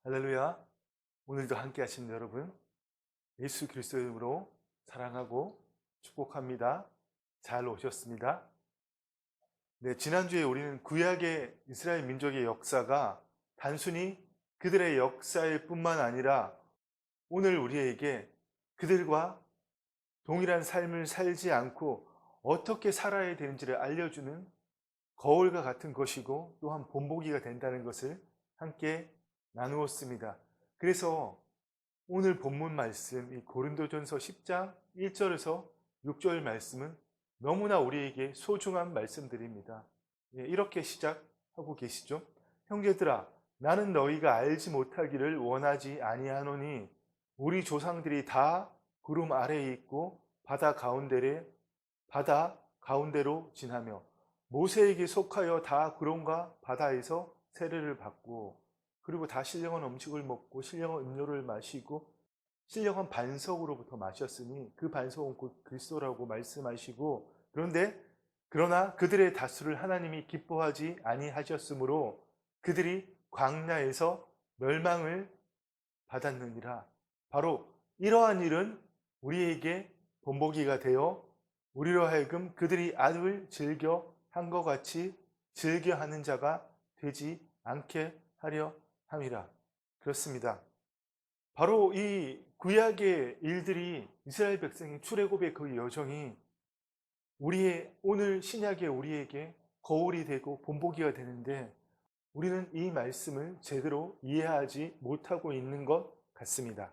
할렐루야. 오늘도 함께 하신 여러분, 예수 그리스도 이름으로 사랑하고 축복합니다. 잘 오셨습니다. 네, 지난주에 우리는 구약의 이스라엘 민족의 역사가 단순히 그들의 역사일 뿐만 아니라 오늘 우리에게 그들과 동일한 삶을 살지 않고 어떻게 살아야 되는지를 알려주는 거울과 같은 것이고 또한 본보기가 된다는 것을 함께 나누었습니다. 그래서 오늘 본문 말씀, 이 고린도전서 10장 1절에서 6절 말씀은 너무나 우리에게 소중한 말씀들입니다. 이렇게 시작하고 계시죠. 형제들아, 나는 너희가 알지 못하기를 원하지 아니하노니 우리 조상들이 다 구름 아래에 있고 바다 가운데로 지나며 모세에게 속하여 다 구름과 바다에서 세례를 받고 그리고 다 신령한 음식을 먹고 신령한 음료를 마시고 신령한 반석으로부터 마셨으니 그 반석은 곧 그리스도라고 말씀하시고 그러나 그들의 다수를 하나님이 기뻐하지 아니하셨으므로 그들이 광야에서 멸망을 받았느니라. 바로 이러한 일은 우리에게 본보기가 되어 우리로 하여금 그들이 아들 즐겨 한 것 같이 즐겨 하는 자가 되지 않게 하려 함이라. 그렇습니다. 바로 이 구약의 일들이 이스라엘 백성의 출애굽의 그 여정이 오늘 신약의 우리에게 거울이 되고 본보기가 되는데 우리는 이 말씀을 제대로 이해하지 못하고 있는 것 같습니다.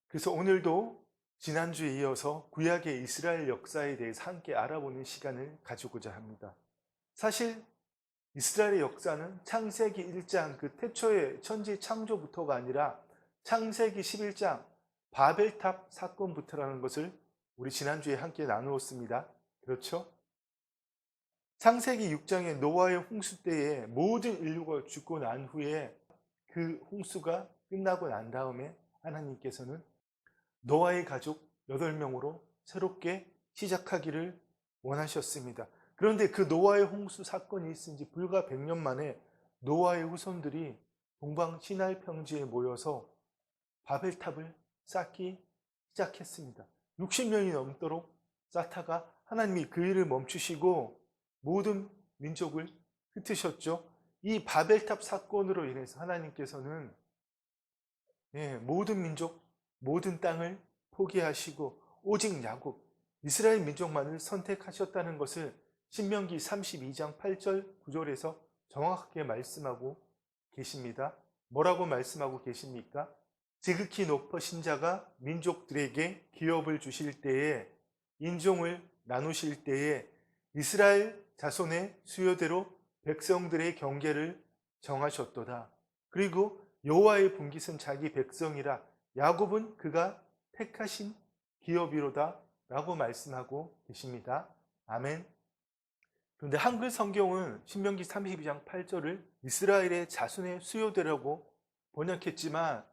그래서 오늘도 지난주에 이어서 구약의 이스라엘 역사에 대해서 함께 알아보는 시간을 가지고자 합니다. 사실 이스라엘의 역사는 창세기 1장 그 태초의 천지 창조부터가 아니라 창세기 11장 바벨탑 사건부터라는 것을 우리 지난주에 함께 나누었습니다. 그렇죠? 창세기 6장의 노아의 홍수 때에 모든 인류가 죽고 난 후에 그 홍수가 끝나고 난 다음에 하나님께서는 노아의 가족 8명으로 새롭게 시작하기를 원하셨습니다. 그런데 그 노아의 홍수 사건이 있은 지 불과 100년 만에 노아의 후손들이 동방 시나이 평지에 모여서 바벨탑을 쌓기 시작했습니다. 60년이 넘도록 쌓다가 하나님이 그 일을 멈추시고 모든 민족을 흩으셨죠. 이 바벨탑 사건으로 인해서 하나님께서는 모든 민족, 모든 땅을 포기하시고 오직 야곱, 이스라엘 민족만을 선택하셨다는 것을 신명기 32장 8절 9절에서 정확하게 말씀하고 계십니다. 뭐라고 말씀하고 계십니까? 지극히 높으신 자가 민족들에게 기업을 주실 때에 인종을 나누실 때에 이스라엘 자손의 수요대로 백성들의 경계를 정하셨도다. 그리고 여호와의 분깃은 자기 백성이라 야곱은 그가 택하신 기업이로다 라고 말씀하고 계십니다. 아멘. 그런데 한글 성경은 신명기 32장 8절을 이스라엘의 자손의 수요대라고 번역했지만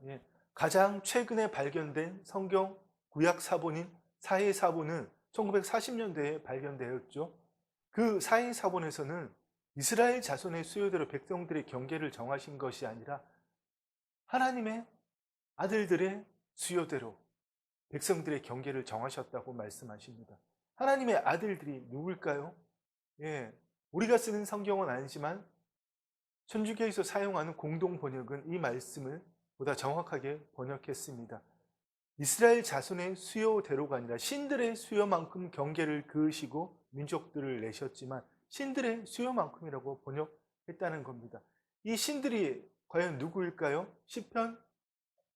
가장 최근에 발견된 성경 구약 사본인 사해사본은 1940년대에 발견되었죠. 그 사해사본에서는 이스라엘 자손의 수요대로 백성들의 경계를 정하신 것이 아니라 하나님의 아들들의 수요대로 백성들의 경계를 정하셨다고 말씀하십니다. 하나님의 아들들이 누굴까요? 우리가 쓰는 성경은 아니지만 천주교에서 사용하는 공동 번역은 이 말씀을 보다 정확하게 번역했습니다. 이스라엘 자손의 수요대로가 아니라 신들의 수요만큼 경계를 그으시고 민족들을 내셨지만 신들의 수요만큼이라고 번역했다는 겁니다. 이 신들이 과연 누구일까요? 시편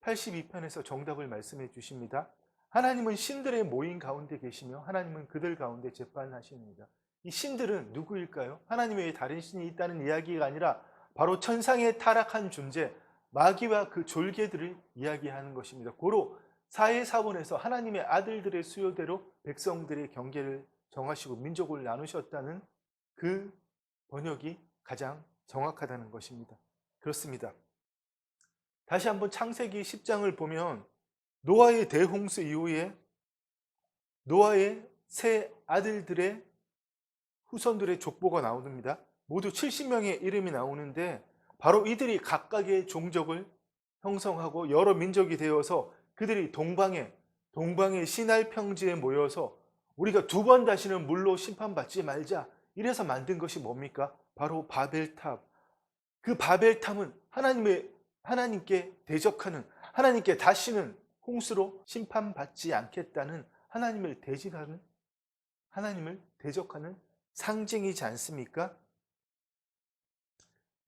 82편에서 정답을 말씀해 주십니다. 하나님은 신들의 모임 가운데 계시며 하나님은 그들 가운데 재판하십니다. 이 신들은 누구일까요? 하나님 외에 다른 신이 있다는 이야기가 아니라 바로 천상에 타락한 존재 마귀와 그 졸개들을 이야기하는 것입니다. 고로 사해사본에서 하나님의 아들들의 수요대로 백성들의 경계를 정하시고 민족을 나누셨다는 그 번역이 가장 정확하다는 것입니다. 그렇습니다. 다시 한번 창세기 10장을 보면 노아의 대홍수 이후에 노아의 세 아들들의 후손들의 족보가 나옵니다. 모두 70명의 이름이 나오는데 바로 이들이 각각의 종족을 형성하고 여러 민족이 되어서 그들이 동방의 시날 평지에 모여서 우리가 두 번 다시는 물로 심판받지 말자, 이래서 만든 것이 뭡니까? 바로 바벨탑. 그 바벨탑은 하나님께 대적하는, 하나님께 다시는 홍수로 심판받지 않겠다는 하나님을 대적하는 상징이지 않습니까?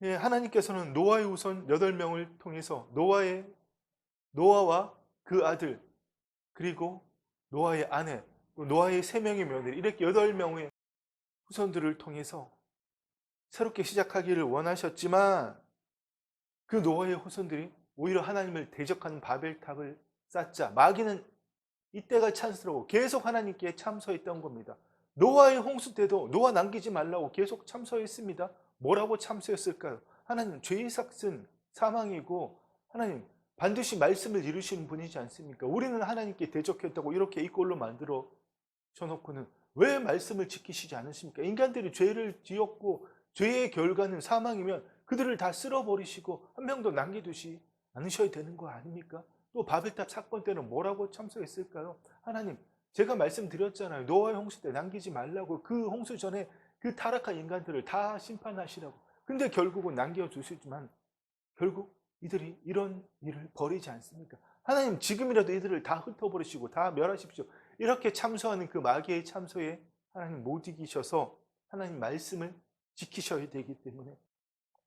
예, 하나님께서는 노아의 후손 8명을 통해서 노아와 그 아들, 그리고 노아의 아내, 또 노아의 3명의 며느리, 이렇게 8명의 후손들을 통해서 새롭게 시작하기를 원하셨지만 그 노아의 후손들이 오히려 하나님을 대적하는 바벨탑을 쌓자 마귀는 이때가 찬스라고 계속 하나님께 참소했던 겁니다. 노아의 홍수 때도 노아 남기지 말라고 계속 참소했습니다. 뭐라고 참소했을까요? 하나님 죄의 삭은 사망이고 하나님 반드시 말씀을 이루시는 분이지 않습니까? 우리는 하나님께 대적했다고 이렇게 이 꼴로 만들어 쳐놓고는 왜 말씀을 지키시지 않으십니까? 인간들이 죄를 지었고 죄의 결과는 사망이면 그들을 다 쓸어버리시고 한 명도 남겨두지 않으셔야 되는 거 아닙니까? 또 바벨탑 사건 때는 뭐라고 참소했을까요? 하나님, 제가 말씀드렸잖아요. 노아의 홍수 때 남기지 말라고. 그 홍수 전에 그 타락한 인간들을 다 심판하시라고. 근데 결국은 남겨두시지만 결국 이들이 이런 일을 벌이지 않습니까? 하나님, 지금이라도 이들을 다 흩어버리시고 다 멸하십시오. 이렇게 참소하는 그 마귀의 참소에 하나님 못 이기셔서 하나님 말씀을 지키셔야 되기 때문에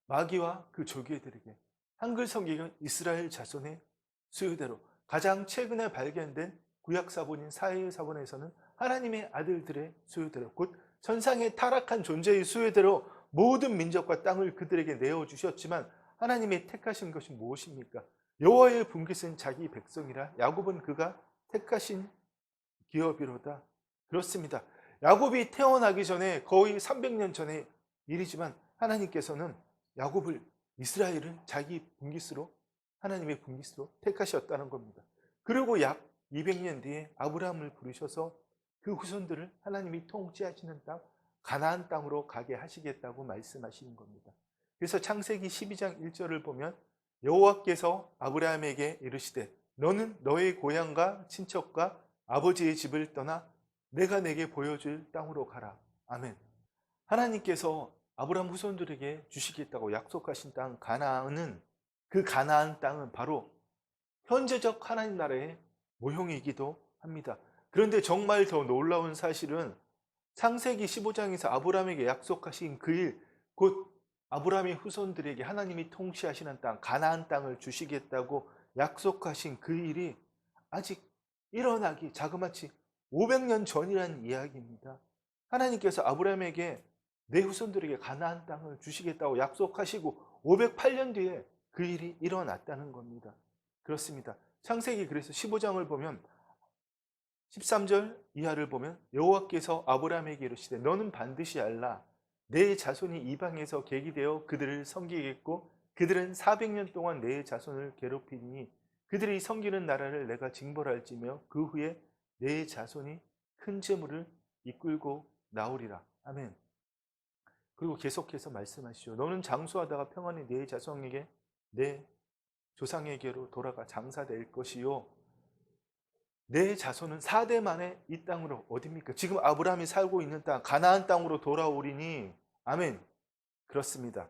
마귀와 그 조개들에게 한글 성경은 이스라엘 자손의 수요대로 가장 최근에 발견된 구약 사본인 사해 사본에서는 하나님의 아들들의 수요대로 곧 천상의 타락한 존재의 수요대로 모든 민족과 땅을 그들에게 내어주셨지만 하나님의 택하신 것이 무엇입니까? 여호와의 분깃은 자기 백성이라 야곱은 그가 택하신 기업이로다. 그렇습니다. 야곱이 태어나기 전에 거의 300년 전의 일이지만 하나님께서는 야곱을 이스라엘을 자기 분깃으로 하나님의 분깃으로 택하셨다는 겁니다. 그리고 약 200년 뒤에 아브라함을 부르셔서 그 후손들을 하나님이 통치하시는 땅 가나안 땅으로 가게 하시겠다고 말씀하시는 겁니다. 그래서 창세기 12장 1절을 보면 여호와께서 아브라함에게 이르시되 너는 너의 고향과 친척과 아버지의 집을 떠나 내가 내게 보여줄 땅으로 가라. 아멘. 하나님께서 아브라함 후손들에게 주시겠다고 약속하신 땅 가나안은 그 가나안 땅은 바로 현재적 하나님 나라의 모형이기도 합니다. 그런데 정말 더 놀라운 사실은 창세기 15장에서 아브라함에게 약속하신 그 일, 곧 아브라함의 후손들에게 하나님이 통치하시는 땅 가나안 땅을 주시겠다고 약속하신 그 일이 아직 일어나기 자그마치 500년 전이라는 이야기입니다. 하나님께서 아브라함에게 내 후손들에게 가나안 땅을 주시겠다고 약속하시고 508년 뒤에 그 일이 일어났다는 겁니다. 그렇습니다. 창세기 그래서 15장을 보면 13절 이하를 보면 여호와께서 아브라함에게 이르시되 너는 반드시 알라 내 자손이 이방에서 계기되어 그들을 섬기겠고 그들은 400년 동안 내 자손을 괴롭히니 그들이 섬기는 나라를 내가 징벌할지며 그 후에 내 자손이 큰 재물을 이끌고 나오리라. 아멘. 그리고 계속해서 말씀하시죠. 너는 장수하다가 평안히 내 자손에게 내 조상에게로 돌아가 장사될 것이요. 내 자손은 4대 만에 이 땅으로 어딥니까? 지금 아브라함이 살고 있는 땅 가나안 땅으로 돌아오리니 아멘. 그렇습니다.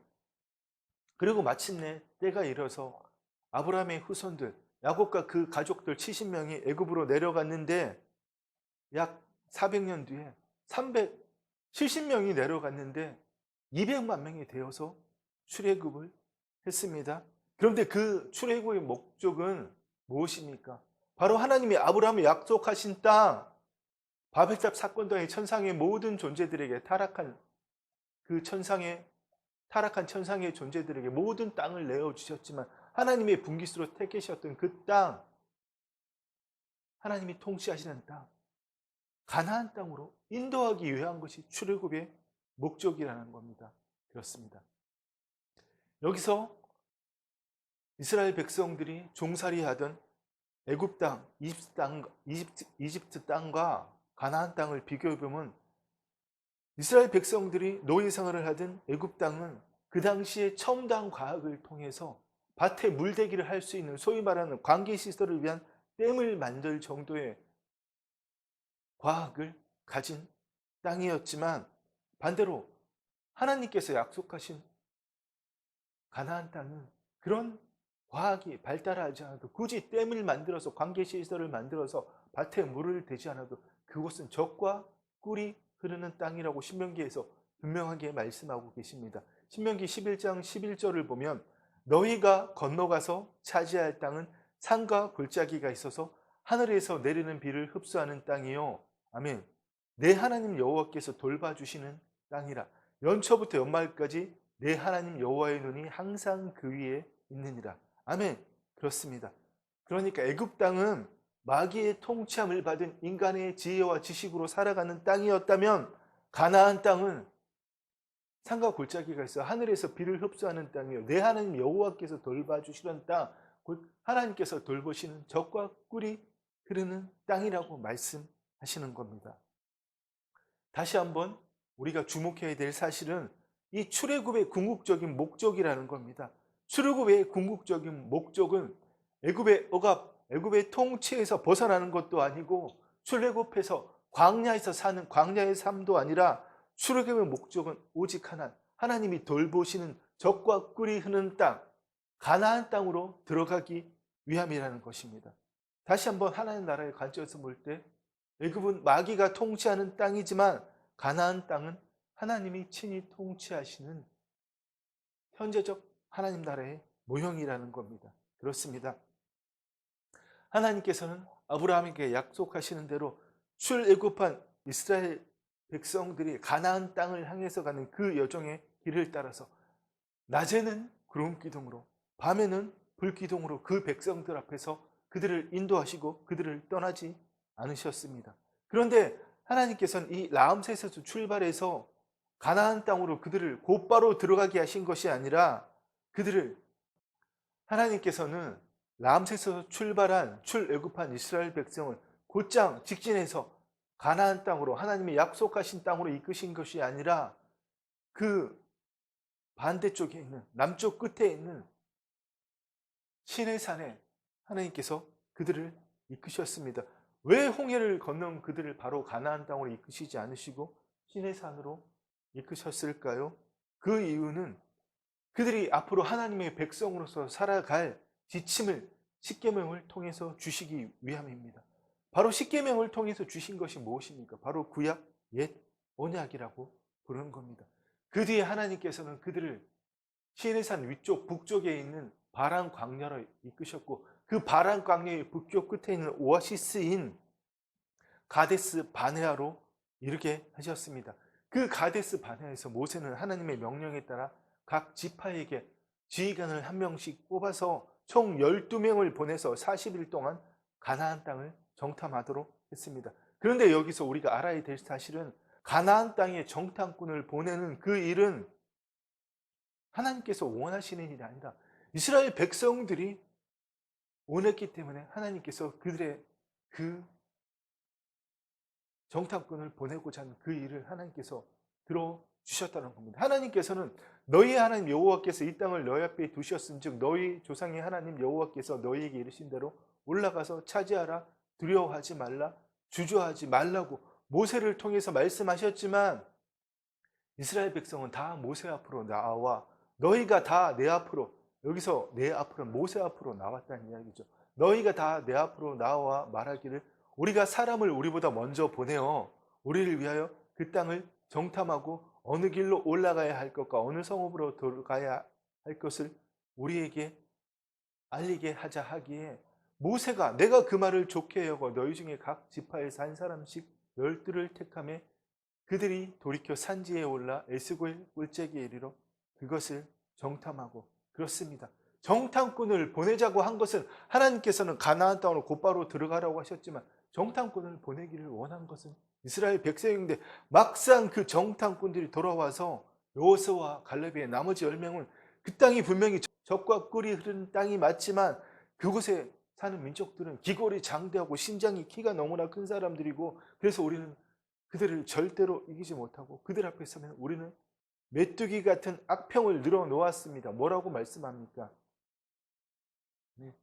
그리고 마침내 때가 이르러서 아브라함의 후손들 야곱과 그 가족들 70명이 애굽으로 내려갔는데 약 400년 뒤에 370명이 내려갔는데 200만 명이 되어서 출애굽을 했습니다. 그런데 그 출애굽의 목적은 무엇입니까? 바로 하나님이 아브라함이 약속하신 땅 바벨탑 사건 당의 천상의 모든 존재들에게 타락한 천상의 존재들에게 모든 땅을 내어주셨지만 하나님의 분깃으로 택하셨던 그 땅 하나님이 통치하시는 땅 가나안 땅으로 인도하기 위한 것이 출애굽의 목적이라는 겁니다. 그렇습니다. 여기서 이스라엘 백성들이 종살이하던 애굽 땅, 이집트 땅과 가나안 땅을 비교해 보면 이스라엘 백성들이 노예 생활을 하던 애굽 땅은 그 당시에 첨단 과학을 통해서 밭에 물대기를 할 수 있는 소위 말하는 관계시설을 위한 댐을 만들 정도의 과학을 가진 땅이었지만 반대로 하나님께서 약속하신 가나안 땅은 그런 과학이 발달하지 않아도 굳이 댐을 만들어서 관계시설을 만들어서 밭에 물을 대지 않아도 그곳은 젖과 꿀이 흐르는 땅이라고 신명기에서 분명하게 말씀하고 계십니다. 신명기 11장 11절을 보면 너희가 건너가서 차지할 땅은 산과 골짜기가 있어서 하늘에서 내리는 비를 흡수하는 땅이요. 아멘. 내 하나님 여호와께서 돌봐주시는 땅이라. 연초부터 연말까지 내 하나님 여호와의 눈이 항상 그 위에 있느니라. 아멘. 그렇습니다. 그러니까 애굽 땅은 마귀의 통치함을 받은 인간의 지혜와 지식으로 살아가는 땅이었다면 가나안 땅은 산과 골짜기가 있어 하늘에서 비를 흡수하는 땅이요. 내 하나님 여호와께서 돌봐주시는 땅, 곧 하나님께서 돌보시는 젖과 꿀이 흐르는 땅이라고 말씀하시는 겁니다. 다시 한번 우리가 주목해야 될 사실은 이 출애굽의 궁극적인 목적이라는 겁니다. 출애굽의 궁극적인 목적은 애굽의 억압, 애굽의 통치에서 벗어나는 것도 아니고 출애굽해서 광야에서 사는 광야의 삶도 아니라 출애굽의 목적은 오직 하나, 하나님이 돌보시는 젖과 꿀이 흐르는 땅, 가나안 땅으로 들어가기 위함이라는 것입니다. 다시 한번 하나님 나라의 관점에서 볼 때 애굽은 마귀가 통치하는 땅이지만 가나안 땅은 하나님이 친히 통치하시는 현재적 하나님 나라의 모형이라는 겁니다. 그렇습니다. 하나님께서는 아브라함에게 약속하시는 대로 출애굽한 이스라엘 백성들이 가나안 땅을 향해서 가는 그 여정의 길을 따라서 낮에는 구름 기둥으로 밤에는 불 기둥으로 그 백성들 앞에서 그들을 인도하시고 그들을 떠나지 않으셨습니다. 그런데 하나님께서는 이 라암셋에서 출발해서 가나안 땅으로 그들을 곧바로 들어가게 하신 것이 아니라 그들을 하나님께서는 라암셋에서 출발한 출애굽한 이스라엘 백성을 곧장 직진해서 가나안 땅으로 하나님이 약속하신 땅으로 이끄신 것이 아니라 그 반대쪽에 있는 남쪽 끝에 있는 시내산에 하나님께서 그들을 이끄셨습니다. 왜 홍해를 건넌 그들을 바로 가나안 땅으로 이끄시지 않으시고 시내산으로 이끄셨을까요? 그 이유는 그들이 앞으로 하나님의 백성으로서 살아갈 지침을 십계명을 통해서 주시기 위함입니다. 바로 십계명을 통해서 주신 것이 무엇입니까? 바로 구약 옛 언약이라고 부르는 겁니다. 그 뒤에 하나님께서는 그들을 시내산 위쪽 북쪽에 있는 바란 광야로 이끄셨고 그 바란 광야의 북쪽 끝에 있는 오아시스인 가데스 바네아로 이르게 하셨습니다. 그 가데스 바네아에서 모세는 하나님의 명령에 따라 각 지파에게 지휘관을 한 명씩 뽑아서 총 12명을 보내서 40일 동안 가나안 땅을 정탐하도록 했습니다. 그런데 여기서 우리가 알아야 될 사실은 가나안 땅에 정탐꾼을 보내는 그 일은 하나님께서 원하시는 일이 아니라 이스라엘 백성들이 원했기 때문에 하나님께서 그들의 그 정탐꾼을 보내고자 하는 그 일을 하나님께서 들어주셨다는 겁니다. 하나님께서는 너희 하나님 여호와께서 이 땅을 너희 앞에 두셨은즉 너희 조상의 하나님 여호와께서 너희에게 이르신 대로 올라가서 차지하라, 두려워하지 말라, 주저하지 말라고 모세를 통해서 말씀하셨지만 이스라엘 백성은 다 모세 앞으로 나와 너희가 다 내 앞으로, 여기서 내 앞으로는 모세 앞으로 나왔다는 이야기죠. 너희가 다 내 앞으로 나와 말하기를 우리가 사람을 우리보다 먼저 보내어 우리를 위하여 그 땅을 정탐하고 어느 길로 올라가야 할 것과 어느 성읍으로 들어가야 할 것을 우리에게 알리게 하자 하기에 모세가 내가 그 말을 좋게 여겨 너희 중에 각 지파에서 한 사람씩 12를 택하며 그들이 돌이켜 산지에 올라 에스골 꿀재기에 이르러 그것을 정탐하고 그렇습니다. 정탐꾼을 보내자고 한 것은 하나님께서는 가나안 땅으로 곧바로 들어가라고 하셨지만 정탐꾼을 보내기를 원한 것은 이스라엘 백성인데 막상 그 정탐꾼들이 돌아와서 여호수아와 갈렙의 나머지 10명은 그 땅이 분명히 젖과 꿀이 흐르는 땅이 맞지만 그곳에 사는 민족들은 기골이 장대하고 신장이 키가 너무나 큰 사람들이고 그래서 우리는 그들을 절대로 이기지 못하고 그들 앞에 서면 우리는 메뚜기 같은 악평을 늘어놓았습니다. 뭐라고 말씀합니까? 네.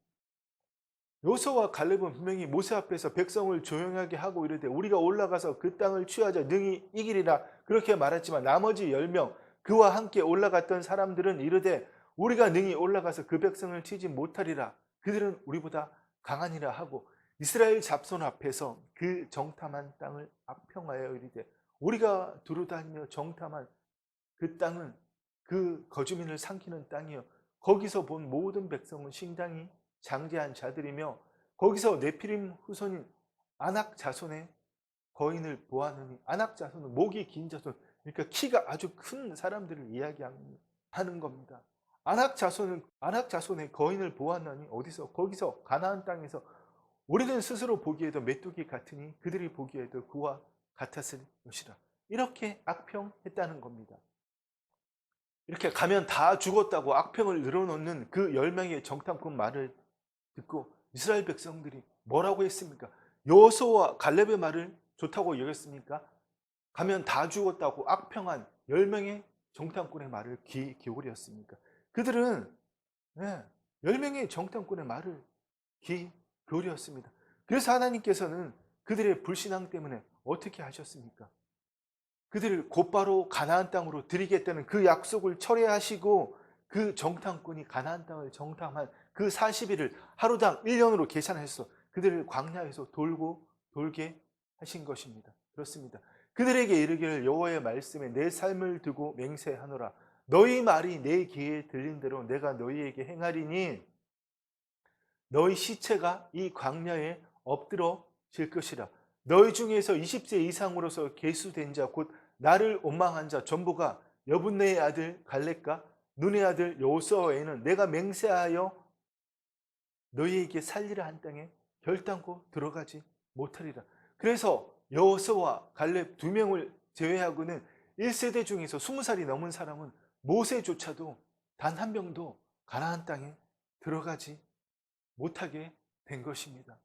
여호수아와 갈렙은 분명히 모세 앞에서 백성을 조용하게 하고 이르되 우리가 올라가서 그 땅을 취하자 능히 이기리라 그렇게 말했지만 나머지 10명 그와 함께 올라갔던 사람들은 이르되 우리가 능히 올라가서 그 백성을 치지 못하리라 그들은 우리보다 강하니라 하고 이스라엘 잡손 앞에서 그 정탐한 땅을 악평하여 이르되 우리가 두루다니며 정탐한 그 땅은 그 거주민을 삼키는 땅이요 거기서 본 모든 백성은 신장이 장대한 자들이며 거기서 네피림 후손인 아낙 자손의 거인을 보았느니 아낙 자손은 목이 긴 자손 그러니까 키가 아주 큰 사람들을 이야기하는 겁니다. 아낙 자손의 거인을 보았느니 어디서 거기서 가나안 땅에서 우리는 스스로 보기에도 메뚜기 같으니 그들이 보기에도 그와 같았을 것이라 이렇게 악평했다는 겁니다. 이렇게 가면 다 죽었다고 악평을 늘어놓는 그 10명의 정탐꾼 말을 듣고 이스라엘 백성들이 뭐라고 했습니까? 여호수아와 갈렙의 말을 좋다고 여겼습니까? 가면 다 죽었다고 악평한 10명의 정탐꾼의 말을 귀 기울였습니까? 그들은 10명의 정탐꾼의 말을 귀 기울였습니다. 그래서 하나님께서는 그들의 불신앙 때문에 어떻게 하셨습니까? 그들을 곧바로 가나안 땅으로 드리겠다는 그 약속을 철회하시고 그 정탐꾼이 가나안 땅을 정탐한 그 40일을 하루당 1년으로 계산해서 그들을 광야에서 돌게 하신 것입니다. 그렇습니다. 그들에게 이르기를 여호와의 말씀에 내 삶을 두고 맹세하노라. 너희 말이 내 귀에 들린 대로 내가 너희에게 행하리니 너희 시체가 이 광야에 엎드러질 것이라. 너희 중에서 20세 이상으로서 계수된 자 곧 나를 원망한 자 전부가 여분네의 아들 갈렙과 눈의 아들 여호수아에는 내가 맹세하여 너희에게 살리라 한 땅에 결단코 들어가지 못하리라. 그래서 여호수아와 갈렙 2명을 제외하고는 1세대 중에서 20살이 넘은 사람은 모세조차도 단 한 명도 가나안 땅에 들어가지 못하게 된 것입니다.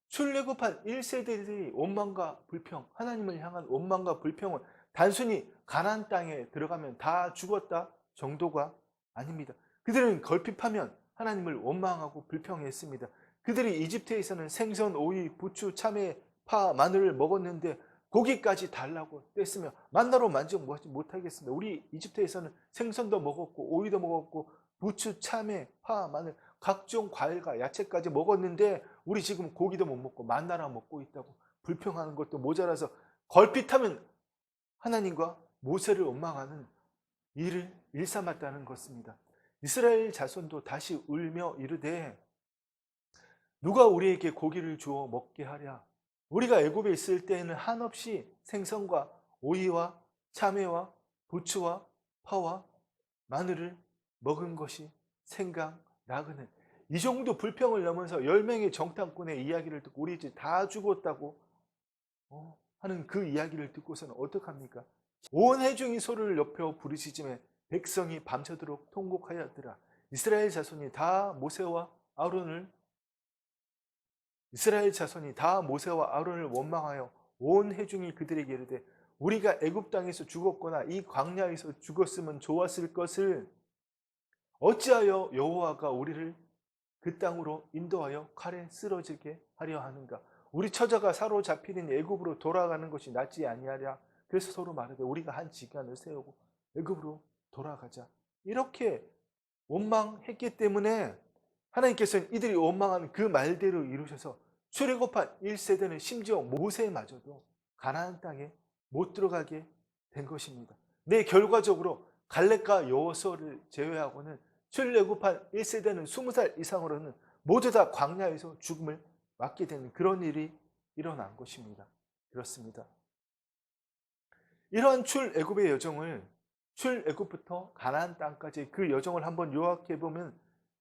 출애굽한 1세대들의 원망과 불평, 하나님을 향한 원망과 불평은 단순히 가나안 땅에 들어가면 다 죽었다 정도가 아닙니다. 그들은 걸핏하면 하나님을 원망하고 불평했습니다. 그들이 이집트에서는 생선, 오이, 부추, 참외, 파, 마늘을 먹었는데 고기까지 달라고 뗐으며 만나로 만족하지 못하겠습니다. 우리 이집트에서는 생선도 먹었고 오이도 먹었고 부추, 참외, 파, 마늘 각종 과일과 야채까지 먹었는데 우리 지금 고기도 못 먹고 만나나 먹고 있다고 불평하는 것도 모자라서 걸핏하면 하나님과 모세를 원망하는 일을 일삼았다는 것입니다. 이스라엘 자손도 다시 울며 이르되 누가 우리에게 고기를 주어 먹게 하랴. 우리가 애굽에 있을 때에는 한없이 생선과 오이와 참외와 부추와 파와 마늘을 먹은 것이 생각나거늘. 이 정도 불평을 넘어서 10명의 정탐꾼의 이야기를 듣고 우리 이제 다 죽었다고 하는 그 이야기를 듣고서는 어떡합니까? 온 회중이 소리를 높여 부르짖음에 백성이 밤새도록 통곡하였더라. 이스라엘 자손이 다 모세와 아론을 원망하여 온 회중이 그들에게 이르되 우리가 애굽 땅에서 죽었거나 이 광야에서 죽었으면 좋았을 것을 어찌하여 여호와가 우리를 그 땅으로 인도하여 칼에 쓰러지게 하려 하는가? 우리 처자가 사로잡히는 애굽으로 돌아가는 것이 낫지 아니하랴. 그래서 서로 말하되 우리가 한 지간을 세우고 애굽으로 돌아가자. 이렇게 원망했기 때문에 하나님께서는 이들이 원망한 그 말대로 이루셔서 출애굽한 1세대는 심지어 모세마저도 가나안 땅에 못 들어가게 된 것입니다. 네, 결과적으로 갈렙과 여호수아를 제외하고는 출애굽한 1세대는 20살 이상으로는 모두 다 광야에서 죽음을 맞게 되는 그런 일이 일어난 것입니다. 그렇습니다. 이러한 출애굽의 여정을 출애굽부터 가나안 땅까지 그 여정을 한번 요약해 보면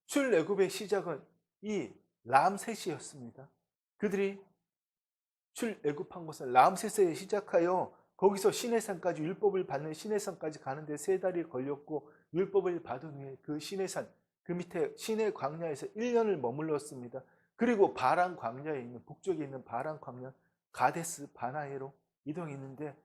출애굽의 시작은 이 람셋이었습니다. 그들이 출애굽한 것은 람셋에 시작하여 거기서 시내산까지 율법을 받는 시내산까지 가는데 3달이 걸렸고 율법을 받은 후에 그 시내산 그 밑에 시내 광야에서 1년을 머물렀습니다. 그리고 바란 광야에 있는 북쪽에 있는 바란 광야 가데스 바나해로 이동했는데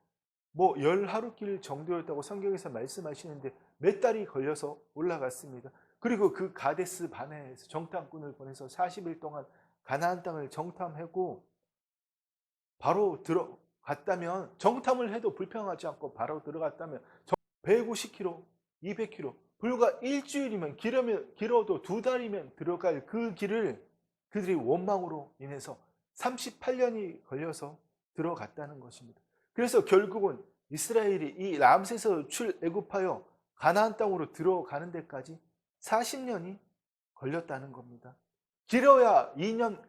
뭐 10하루길 정도였다고 성경에서 말씀하시는데 몇 달이 걸려서 올라갔습니다. 그리고 그 가데스 바네아에서 정탐꾼을 보내서 40일 동안 가나안 땅을 정탐하고 바로 들어갔다면, 정탐을 해도 불평하지 않고 바로 들어갔다면 150km, 200km, 불과 일주일이면, 길어도 2달이면 들어갈 그 길을 그들이 원망으로 인해서 38년이 걸려서 들어갔다는 것입니다. 그래서 결국은 이스라엘이 이 람세에서 출애굽하여 가나안 땅으로 들어가는 데까지 40년이 걸렸다는 겁니다. 길어야 2년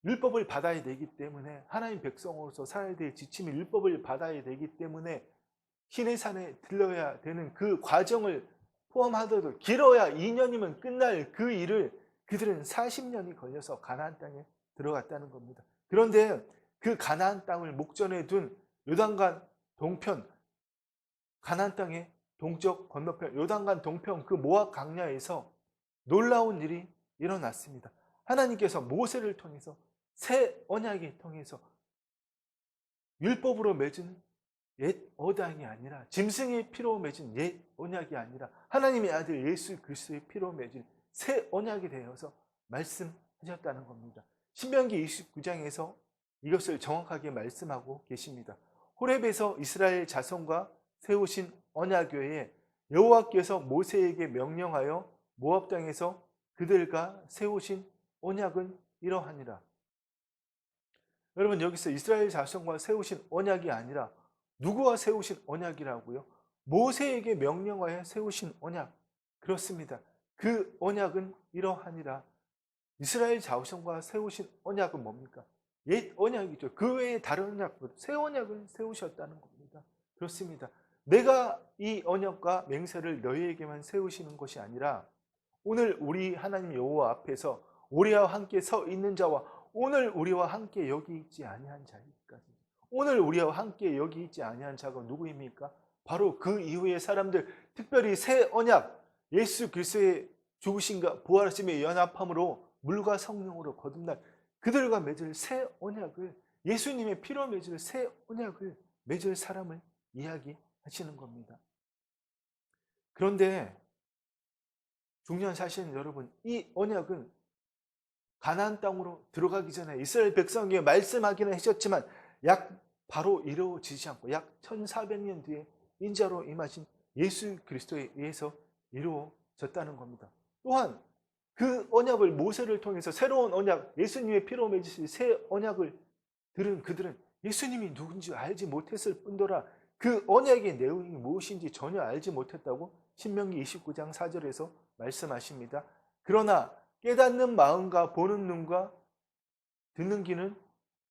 율법을 받아야 되기 때문에, 하나님 백성으로서 살아야 될 지침이 율법을 받아야 되기 때문에 시내산에 들러야 되는 그 과정을 포함하더라도 길어야 2년이면 끝날 그 일을 그들은 40년이 걸려서 가나안 땅에 들어갔다는 겁니다. 그런데 그 가나안 땅을 목전에 둔 요단강 동편, 가나안 땅의 동쪽 건너편 요단강 동편 그 모압 강야에서 놀라운 일이 일어났습니다. 하나님께서 모세를 통해서 새 언약을 통해서 율법으로 맺은 옛 언약이 아니라, 짐승의 피로 맺은 옛 언약이 아니라 하나님의 아들 예수 그리스도의 피로 맺은 새 언약이 되어서 말씀하셨다는 겁니다. 신명기 29장에서 이것을 정확하게 말씀하고 계십니다. 호렙에서 이스라엘 자손과 세우신 언약궤에 여호와께서 모세에게 명령하여 모압 땅에서 그들과 세우신 언약은 이러하니라. 여러분, 여기서 이스라엘 자손과 세우신 언약이 아니라 누구와 세우신 언약이라고요? 모세에게 명령하여 세우신 언약. 그렇습니다. 그 언약은 이러하니라. 이스라엘 자손과 세우신 언약은 뭡니까? 옛 언약이죠. 그 외에 다른 언약보다 새 언약을 세우셨다는 겁니다. 그렇습니다. 내가 이 언약과 맹세를 너희에게만 세우시는 것이 아니라, 오늘 우리 하나님 여호와 앞에서 우리와 함께 서 있는 자와 오늘 우리와 함께 여기 있지 아니한 자까지, 오늘 우리와 함께 여기 있지 아니한 자가 누구입니까? 바로 그 이후의 사람들, 특별히 새 언약, 예수 그리스도의 죽으심과 부활하심의 연합함으로 물과 성령으로 거듭난 그들과 맺을 새 언약을, 예수님의 피로 맺을 새 언약을 맺을 사람을 이야기하시는 겁니다. 그런데 중요한 사실은, 여러분, 이 언약은 가나안 땅으로 들어가기 전에 이스라엘 백성에게 말씀하기는 하셨지만 바로 이루어지지 않고 약 1400년 뒤에 인자로 임하신 예수 그리스도에 의해서 이루어졌다는 겁니다. 또한 그 언약을 모세를 통해서 새로운 언약, 예수님의 피로 맺으신 새 언약을 들은 그들은 예수님이 누군지 알지 못했을 뿐더러 그 언약의 내용이 무엇인지 전혀 알지 못했다고 신명기 29장 4절에서 말씀하십니다. 그러나 깨닫는 마음과 보는 눈과 듣는 귀는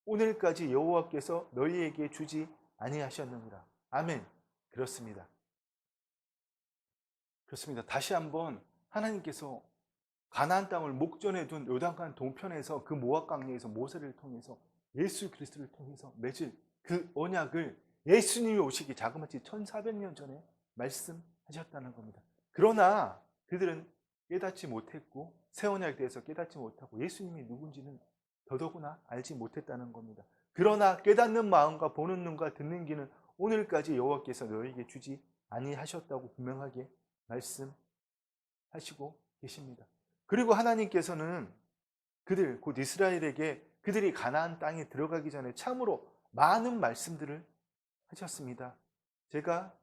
오늘까지 여호와께서 너희에게 주지 아니하셨느니라. 아멘. 그렇습니다. 그렇습니다. 다시 한번 하나님께서 가나안 땅을 목전에 둔 요단강 동편에서 그 모압 강야에서 모세를 통해서 예수 그리스도를 통해서 맺을 그 언약을 예수님이 오시기 자그마치 1400년 전에 말씀하셨다는 겁니다. 그러나 그들은 깨닫지 못했고, 새 언약에 대해서 깨닫지 못하고 예수님이 누군지는 더더구나 알지 못했다는 겁니다. 그러나 깨닫는 마음과 보는 눈과 듣는 귀는 오늘까지 여호와께서 너희에게 주지 아니하셨다고 분명하게 말씀하시고 계십니다. 그리고 하나님께서는 그들, 곧 이스라엘에게 그들이 가나안 땅에 들어가기 전에 참으로 많은 말씀들을 하셨습니다. 제가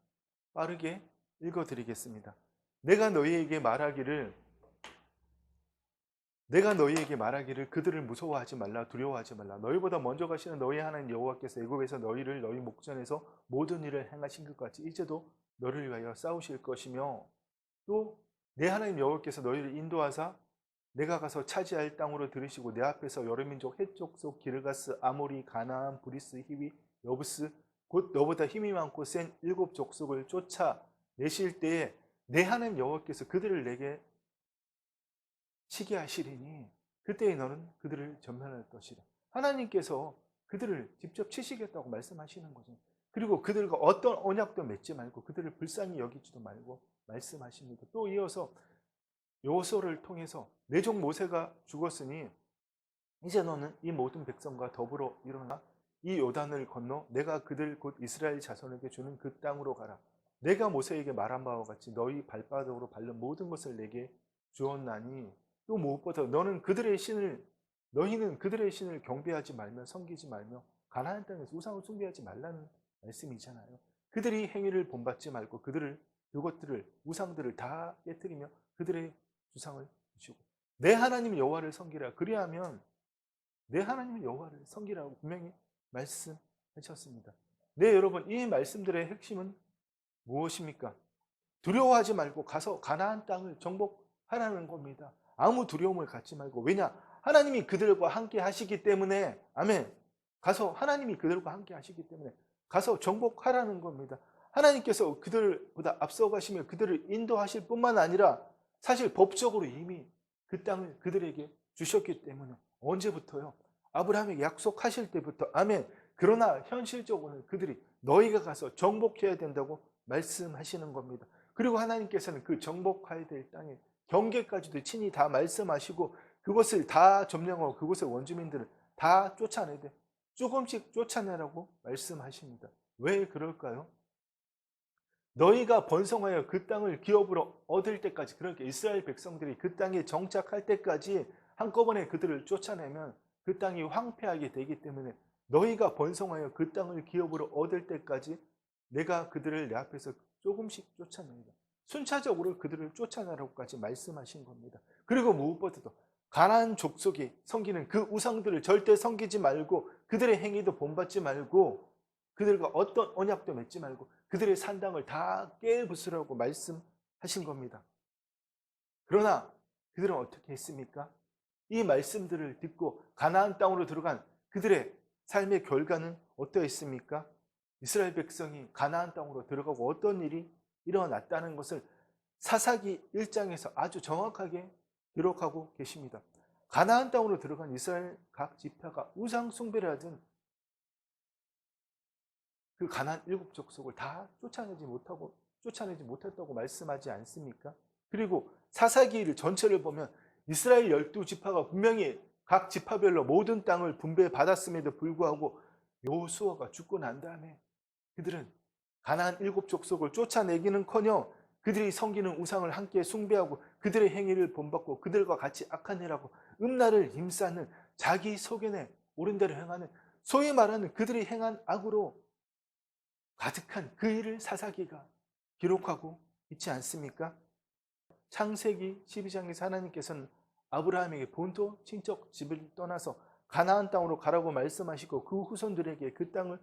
빠르게 읽어드리겠습니다. 내가 너희에게 말하기를 그들을 무서워하지 말라, 두려워하지 말라. 너희보다 먼저 가시는 너희 하나님 여호와께서 애굽에서 너희를 너희 목전에서 모든 일을 행하신 것 같이 이제도 너를 위하여 싸우실 것이며, 또 내 하나님 여호와께서 너희를 인도하사 내가 가서 차지할 땅으로 들으시고 내 앞에서 여러 민족, 헷 족속, 기르가스, 아모리, 가나안, 브리스, 히위, 여부스, 곧 너보다 힘이 많고 센 7 족속을 쫓아내실 때에 내 하나님 여호와께서 그들을 내게 치게 하시리니 그때에 너는 그들을 전면할 것이라. 하나님께서 그들을 직접 치시겠다고 말씀하시는 거죠. 그리고 그들과 어떤 언약도 맺지 말고 그들을 불쌍히 여기지도 말고 말씀하십니다. 또 이어서 여호수아를 통해서 내 종 모세가 죽었으니 이제 너는 이 모든 백성과 더불어 일어나 이 요단을 건너 내가 그들 곧 이스라엘 자손에게 주는 그 땅으로 가라. 내가 모세에게 말한 바와 같이 너희 발바닥으로 밟는 모든 것을 내게 주었나니 또 무엇보다 너희는 그들의 신을 경배하지 말며 섬기지 말며 가나안 땅에서 우상을 숭배하지 말라는 말씀이잖아요. 그들이 행위를 본받지 말고 그것들을 우상들을 다 깨뜨리며 그들의 주상을 주시고 내 하나님 여호와를 섬기라. 그리하면 내 하나님 여호와를 섬기라고 분명히 말씀하셨습니다. 네, 여러분, 이 말씀들의 핵심은 무엇입니까? 두려워하지 말고 가서 가나안 땅을 정복하라는 겁니다. 아무 두려움을 갖지 말고. 왜냐? 하나님이 그들과 함께 하시기 때문에. 아멘. 가서 하나님이 그들과 함께 하시기 때문에 가서 정복하라는 겁니다. 하나님께서 그들보다 앞서가시며 그들을 인도하실 뿐만 아니라 사실 법적으로 이미 그 땅을 그들에게 주셨기 때문에. 언제부터요? 아브라함에게 약속하실 때부터. 아멘. 그러나 현실적으로는 그들이 너희가 가서 정복해야 된다고 말씀하시는 겁니다. 그리고 하나님께서는 그 정복해야 될 땅의 경계까지도 친히 다 말씀하시고 그것을 다 점령하고 그곳의 원주민들을 다 쫓아내야 돼. 조금씩 쫓아내라고 말씀하십니다. 왜 그럴까요? 너희가 번성하여 그 땅을 기업으로 얻을 때까지, 그러니까 이스라엘 백성들이 그 땅에 정착할 때까지 한꺼번에 그들을 쫓아내면 그 땅이 황폐하게 되기 때문에 너희가 번성하여 그 땅을 기업으로 얻을 때까지 내가 그들을 내 앞에서 조금씩 쫓아낸다. 순차적으로 그들을 쫓아내라고까지 말씀하신 겁니다. 그리고 무엇보다도 가나안 족속이 섬기는 그 우상들을 절대 섬기지 말고 그들의 행위도 본받지 말고 그들과 어떤 언약도 맺지 말고 그들의 산당을 다 깨부수라고 말씀하신 겁니다. 그러나 그들은 어떻게 했습니까? 이 말씀들을 듣고 가나안 땅으로 들어간 그들의 삶의 결과는 어떠했습니까? 이스라엘 백성이 가나안 땅으로 들어가고 어떤 일이 일어났다는 것을 사사기 1장에서 아주 정확하게 기록하고 계십니다. 가나안 땅으로 들어간 이스라엘 각 지파가 우상 숭배를 하던 그 가나안 7족속을 다 쫓아내지 못했다고 말씀하지 않습니까? 그리고 사사기를 전체를 보면 이스라엘 12지파가 분명히 각 지파별로 모든 땅을 분배받았음에도 불구하고 여호수아가 죽고 난 다음에 그들은 가나안 7족속을 쫓아내기는커녕 그들이 섬기는 우상을 함께 숭배하고 그들의 행위를 본받고 그들과 같이 악한 일하고 음란을 힘쌓는 자기 소견에 옳은 대로 행하는 소위 말하는 그들이 행한 악으로 가득한 그 일을 사사기가 기록하고 있지 않습니까? 창세기 12장에서 하나님께서는 아브라함에게 본토 친척 집을 떠나서 가나안 땅으로 가라고 말씀하시고 그 후손들에게 그 땅을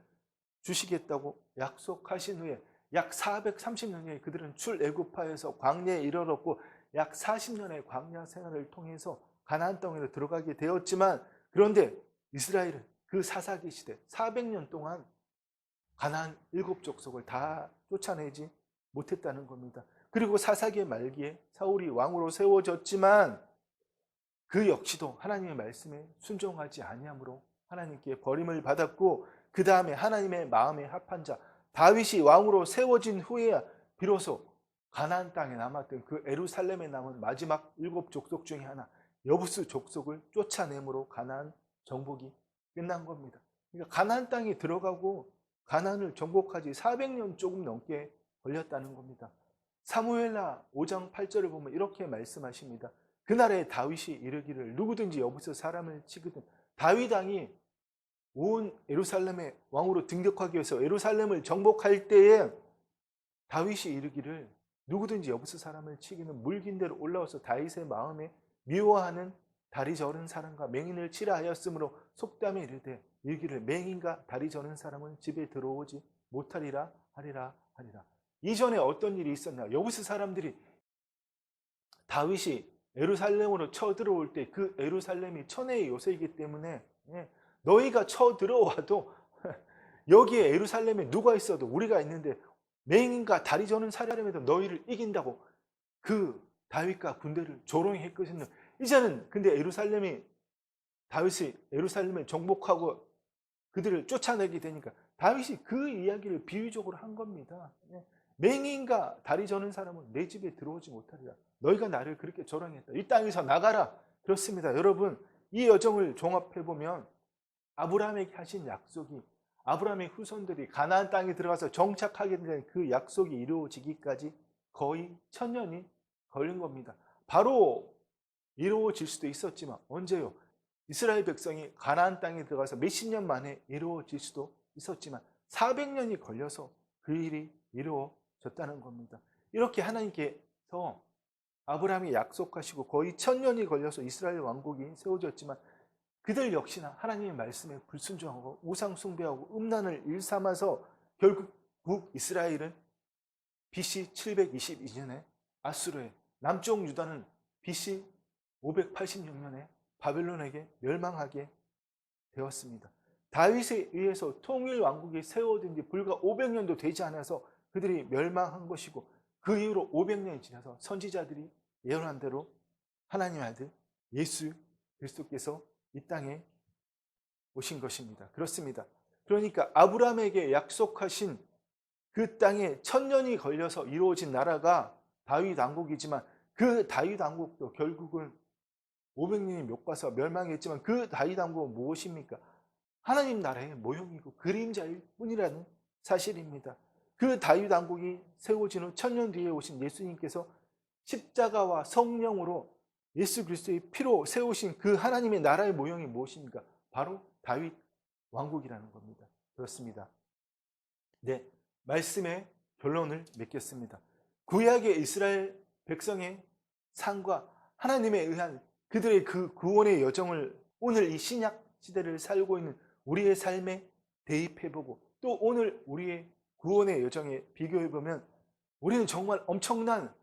주시겠다고 약속하신 후에 약 430년 후에 그들은 출애굽하여서 광야에 이르렀고 약 40년의 광야 생활을 통해서 가나안 땅으로 들어가게 되었지만 그런데 이스라엘은 그 사사기 시대 400년 동안 가나안 7족속을 다 쫓아내지 못했다는 겁니다. 그리고 사사기의 말기에 사울이 왕으로 세워졌지만 그 역시도 하나님의 말씀에 순종하지 아니함으로 하나님께 버림을 받았고 그 다음에 하나님의 마음에 합한 자 다윗이 왕으로 세워진 후에야 비로소 가나안 땅에 남았던 그 예루살렘에 남은 마지막 7족속 중에 하나 여부스 족속을 쫓아내므로 가나안 정복이 끝난 겁니다. 그러니까 가나안 땅에 들어가고 가나안을 정복하지 400년 조금 넘게 걸렸다는 겁니다. 사무엘하 5장 8절을 보면 이렇게 말씀하십니다. 그날에 다윗이 이르기를 누구든지 여부스 사람을 치거든 다윗 왕이 온 예루살렘의 왕으로 등극하기 위해서 예루살렘을 정복할 때에 다윗이 이르기를 누구든지 여부스 사람을 치기는 물긴 대로 올라와서 다윗의 마음에 미워하는 다리 저른 사람과 맹인을 치라 하였으므로 속담에 이르되 이르기를 맹인과 다리 저른 사람은 집에 들어오지 못하리라 하리라. 이전에 어떤 일이 있었나? 여부스 사람들이 다윗이 예루살렘으로 쳐들어올 때 그 예루살렘이 천혜의 요새이기 때문에 너희가 쳐들어와도 여기에 예루살렘에 누가 있어도 우리가 있는데 맹인과 다리 저는 사람에도 너희를 이긴다고 그 다윗과 군대를 조롱히 했거든요. 이제는 근데 다윗이 예루살렘에 정복하고 그들을 쫓아내게 되니까 다윗이 그 이야기를 비유적으로 한 겁니다. 맹인과 다리 저는 사람은 내 집에 들어오지 못하리라. 너희가 나를 그렇게 조롱했다. 이 땅에서 나가라. 그렇습니다. 여러분 이 여정을 종합해보면 아브라함에게 하신 약속이 아브라함의 후손들이 가나안 땅에 들어가서 정착하게 된 그 약속이 이루어지기까지 거의 1000년이 걸린 겁니다. 바로 이루어질 수도 있었지만 언제요? 이스라엘 백성이 가나안 땅에 들어가서 몇십 년 만에 이루어질 수도 있었지만 400년이 걸려서 그 일이 이루어졌다는 겁니다. 이렇게 하나님께서 아브라함이 약속하시고 거의 1000년이 걸려서 이스라엘 왕국이 세워졌지만 그들 역시나 하나님의 말씀에 불순종하고 우상 숭배하고 음란을 일삼아서 결국 북이스라엘은 BC 722년에 아수르에, 남쪽 유다는 BC 586년에 바벨론에게 멸망하게 되었습니다. 다윗에 의해서 통일 왕국이 세워진 지 불과 500년도 되지 않아서 그들이 멸망한 것이고, 그 이후로 500년이 지나서 선지자들이 예언한 대로 하나님의 아들 예수 그리스도께서 이 땅에 오신 것입니다. 그렇습니다. 그러니까 아브라함에게 약속하신 그 땅에 1000년이 걸려서 이루어진 나라가 다윗 왕국이지만, 그 다윗 왕국도 결국은 500년이 못 가서 멸망했지만 그 다윗 왕국은 무엇입니까? 하나님 나라의 모형이고 그림자일 뿐이라는 사실입니다. 그 다윗 왕국이 세워진 후 1000년 뒤에 오신 예수님께서 십자가와 성령으로 예수 그리스도의 피로 세우신 그 하나님의 나라의 모형이 무엇입니까? 바로 다윗 왕국이라는 겁니다. 그렇습니다. 네, 말씀의 결론을 맺겠습니다. 구약의 이스라엘 백성의 삶과 하나님에 의한 그들의 그 구원의 여정을 오늘 이 신약 시대를 살고 있는 우리의 삶에 대입해보고, 또 오늘 우리의 구원의 여정에 비교해보면 우리는 정말 엄청난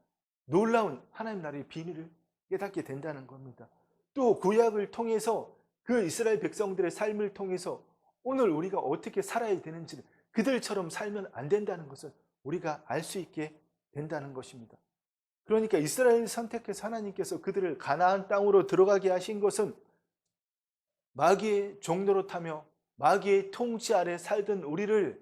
놀라운 하나님 나라의 비밀을 깨닫게 된다는 겁니다. 또 구약을 통해서 그 이스라엘 백성들의 삶을 통해서 오늘 우리가 어떻게 살아야 되는지를, 그들처럼 살면 안 된다는 것을 우리가 알 수 있게 된다는 것입니다. 그러니까 이스라엘을 선택해서 하나님께서 그들을 가나안 땅으로 들어가게 하신 것은 마귀의 종노릇하며 마귀의 통치 아래 살던 우리를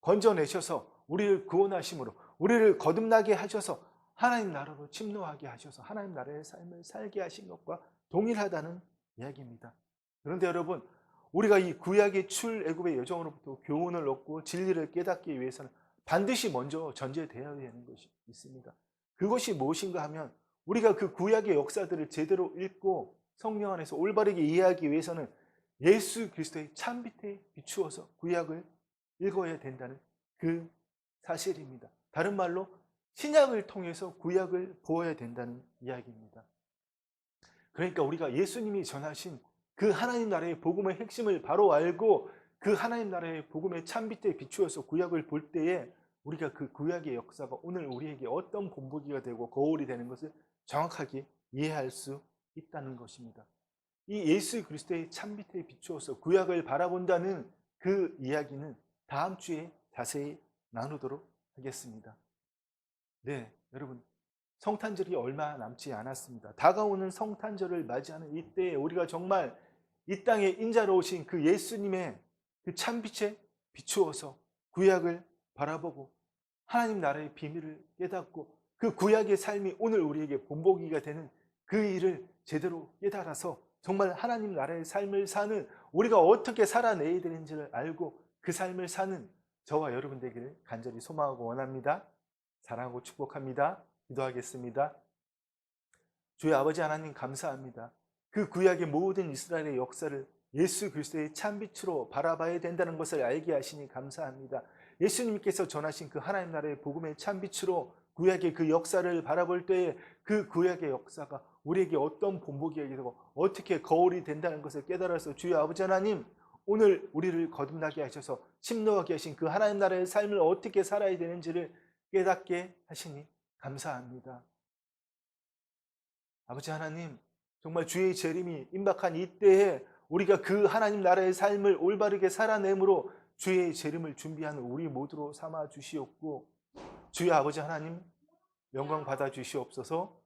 건져내셔서 우리를 구원하심으로 우리를 거듭나게 하셔서 하나님 나라로 침노하게 하셔서 하나님 나라의 삶을 살게 하신 것과 동일하다는 이야기입니다. 그런데 여러분, 우리가 이 구약의 출애굽의 여정으로부터 교훈을 얻고 진리를 깨닫기 위해서는 반드시 먼저 전제되어야 하는 것이 있습니다. 그것이 무엇인가 하면, 우리가 그 구약의 역사들을 제대로 읽고 성령 안에서 올바르게 이해하기 위해서는 예수 그리스도의 참빛에 비추어서 구약을 읽어야 된다는 그 사실입니다. 다른 말로 신약을 통해서 구약을 보아야 된다는 이야기입니다. 그러니까 우리가 예수님이 전하신 그 하나님 나라의 복음의 핵심을 바로 알고 그 하나님 나라의 복음의 참빛에 비추어서 구약을 볼 때에 우리가 그 구약의 역사가 오늘 우리에게 어떤 본보기가 되고 거울이 되는 것을 정확하게 이해할 수 있다는 것입니다. 이 예수 그리스도의 참빛에 비추어서 구약을 바라본다는 그 이야기는 다음 주에 자세히 나누도록 하겠습니다. 네, 여러분, 성탄절이 얼마 남지 않았습니다. 다가오는 성탄절을 맞이하는 이때에 우리가 정말 이 땅에 인자로 오신 그 예수님의 그 참빛에 비추어서 구약을 바라보고 하나님 나라의 비밀을 깨닫고 그 구약의 삶이 오늘 우리에게 본보기가 되는 그 일을 제대로 깨달아서 정말 하나님 나라의 삶을 사는, 우리가 어떻게 살아내야 되는지를 알고 그 삶을 사는 저와 여러분 되기를 간절히 소망하고 원합니다. 사랑하고 축복합니다. 기도하겠습니다. 주의 아버지 하나님, 감사합니다. 그 구약의 모든 이스라엘의 역사를 예수 그리스도의 참빛으로 바라봐야 된다는 것을 알게 하시니 감사합니다. 예수님께서 전하신 그 하나님 나라의 복음의 참빛으로 구약의 그 역사를 바라볼 때에 그 구약의 역사가 우리에게 어떤 본보기가 되고 어떻게 거울이 된다는 것을 깨달아서 주의 아버지 하나님, 오늘 우리를 거듭나게 하셔서 침노하게 하신 그 하나님 나라의 삶을 어떻게 살아야 되는지를 깨닫게 하시니 감사합니다. 아버지 하나님, 정말 주의 재림이 임박한 이때에 우리가 그 하나님 나라의 삶을 올바르게 살아내므로 주의 재림을 준비하는 우리 모두로 삼아 주시옵고, 주의 아버지 하나님 영광 받아 주시옵소서.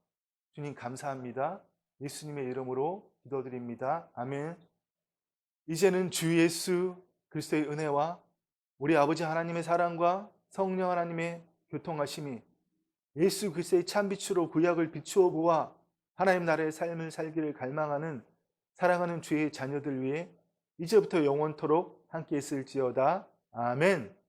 주님 감사합니다. 예수님의 이름으로 기도드립니다. 아멘. 이제는 주 예수 그리스도의 은혜와 우리 아버지 하나님의 사랑과 성령 하나님의 교통하심이 예수 그리스도의 참빛으로 구약을 비추어 보아 하나님 나라의 삶을 살기를 갈망하는 사랑하는 주의 자녀들 위해 이제부터 영원토록 함께 있을지어다. 아멘.